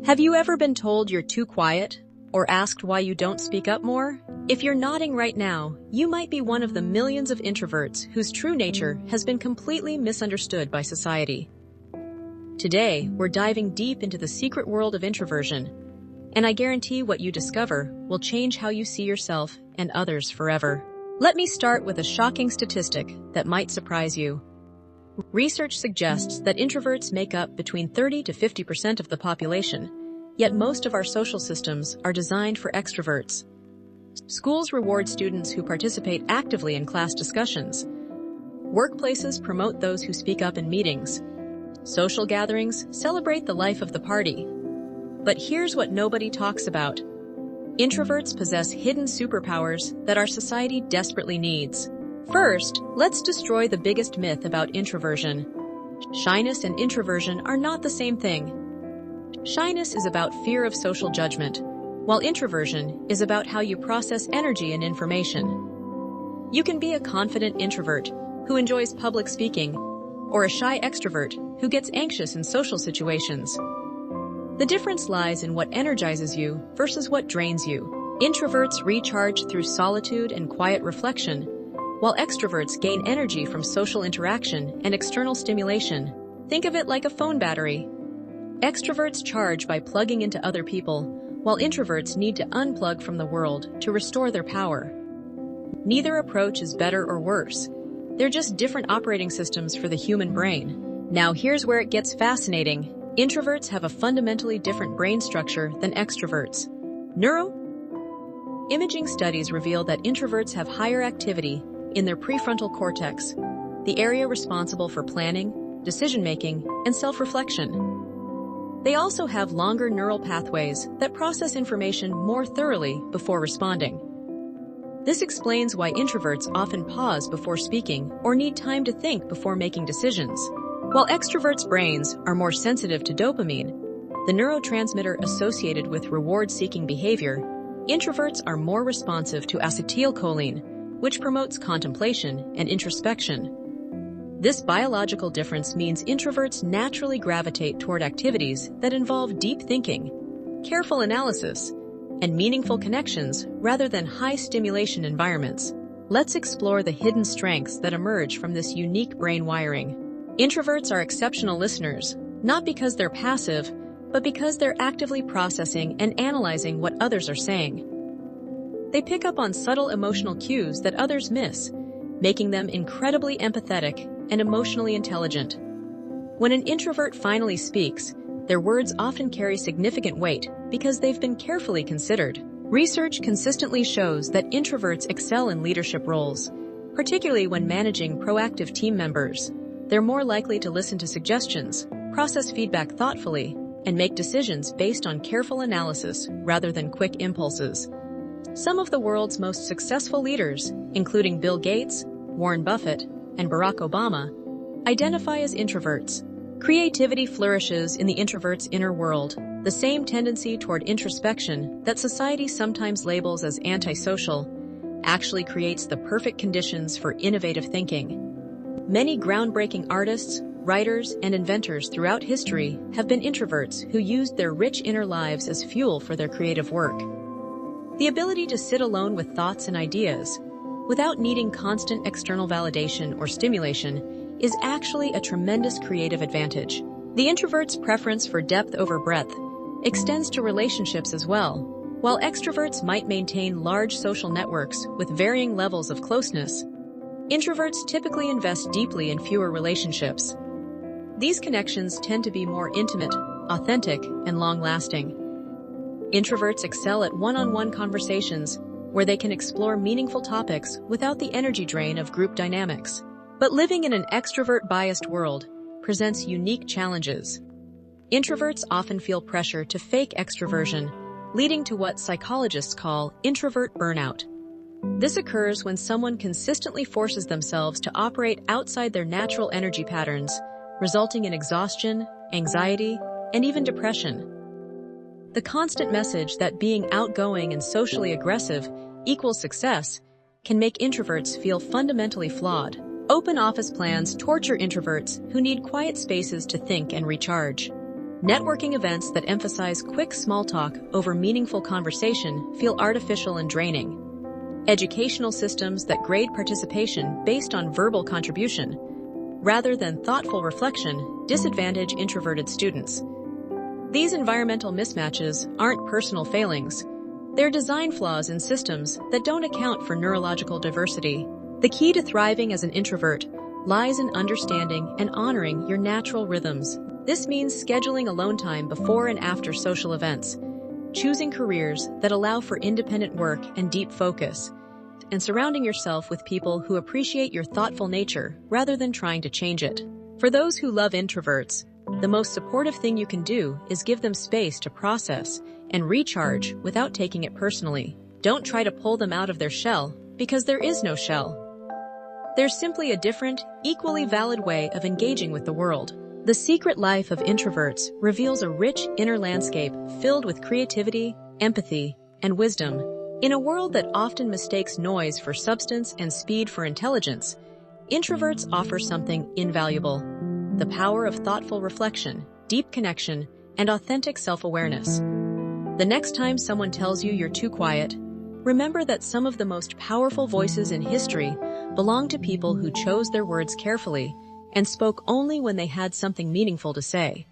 Have you ever been told you're too quiet or asked why you don't speak up more? If you're nodding right now, you might be one of the millions of introverts whose true nature has been completely misunderstood by society. Today, we're diving deep into the secret world of introversion, and I guarantee what you discover will change how you see yourself and others forever. Let me start with a shocking statistic that might surprise you. Research suggests that introverts make up between 30 to 50% of the population, yet most of our social systems are designed for extroverts. Schools reward students who participate actively in class discussions. Workplaces promote those who speak up in meetings. Social gatherings celebrate the life of the party. But here's what nobody talks about. Introverts possess hidden superpowers that our society desperately needs. First, let's destroy the biggest myth about introversion. Shyness and introversion are not the same thing. Shyness is about fear of social judgment, while introversion is about how you process energy and information. You can be a confident introvert who enjoys public speaking, or a shy extrovert who gets anxious in social situations. The difference lies in what energizes you versus what drains you. Introverts recharge through solitude and quiet reflection, while extroverts gain energy from social interaction and external stimulation. Think of it like a phone battery. Extroverts charge by plugging into other people, while introverts need to unplug from the world to restore their power. Neither approach is better or worse. They're just different operating systems for the human brain. Now here's where it gets fascinating. Introverts have a fundamentally different brain structure than extroverts. Imaging studies reveal that introverts have higher activity in their prefrontal cortex, the area responsible for planning, decision-making, and self-reflection. They also have longer neural pathways that process information more thoroughly before responding. This explains why introverts often pause before speaking or need time to think before making decisions. While extroverts' brains are more sensitive to dopamine, the neurotransmitter associated with reward-seeking behavior, introverts are more responsive to acetylcholine, which promotes contemplation and introspection. This biological difference means introverts naturally gravitate toward activities that involve deep thinking, careful analysis, and meaningful connections rather than high-stimulation environments. Let's explore the hidden strengths that emerge from this unique brain wiring. Introverts are exceptional listeners, not because they're passive, but because they're actively processing and analyzing what others are saying. They pick up on subtle emotional cues that others miss, making them incredibly empathetic and emotionally intelligent. When an introvert finally speaks, their words often carry significant weight because they've been carefully considered. Research consistently shows that introverts excel in leadership roles, particularly when managing proactive team members. They're more likely to listen to suggestions, process feedback thoughtfully, and make decisions based on careful analysis rather than quick impulses. Some of the world's most successful leaders, including Bill Gates, Warren Buffett, and Barack Obama, identify as introverts. Creativity flourishes in the introvert's inner world, the same tendency toward introspection that society sometimes labels as antisocial actually creates the perfect conditions for innovative thinking. Many groundbreaking artists, writers, and inventors throughout history have been introverts who used their rich inner lives as fuel for their creative work. The ability to sit alone with thoughts and ideas, without needing constant external validation or stimulation, is actually a tremendous creative advantage. The introvert's preference for depth over breadth extends to relationships as well. While extroverts might maintain large social networks with varying levels of closeness, introverts typically invest deeply in fewer relationships. These connections tend to be more intimate, authentic, and long-lasting. Introverts excel at one-on-one conversations where they can explore meaningful topics without the energy drain of group dynamics. But living in an extrovert-biased world presents unique challenges. Introverts often feel pressure to fake extroversion, leading to what psychologists call introvert burnout. This occurs when someone consistently forces themselves to operate outside their natural energy patterns, resulting in exhaustion, anxiety, and even depression. The constant message that being outgoing and socially aggressive equals success can make introverts feel fundamentally flawed. Open office plans torture introverts who need quiet spaces to think and recharge. Networking events that emphasize quick small talk over meaningful conversation feel artificial and draining. Educational systems that grade participation based on verbal contribution rather than thoughtful reflection disadvantage introverted students. These environmental mismatches aren't personal failings. They're design flaws in systems that don't account for neurological diversity. The key to thriving as an introvert lies in understanding and honoring your natural rhythms. This means scheduling alone time before and after social events, choosing careers that allow for independent work and deep focus, and surrounding yourself with people who appreciate your thoughtful nature rather than trying to change it. For those who love introverts, the most supportive thing you can do is give them space to process and recharge without taking it personally. Don't try to pull them out of their shell, because there is no shell. There's simply a different, equally valid way of engaging with the world. The secret life of introverts reveals a rich inner landscape filled with creativity, empathy, and wisdom. In a world that often mistakes noise for substance and speed for intelligence, introverts offer something invaluable: the power of thoughtful reflection, deep connection, and authentic self-awareness. The next time someone tells you you're too quiet, remember that some of the most powerful voices in history belong to people who chose their words carefully and spoke only when they had something meaningful to say.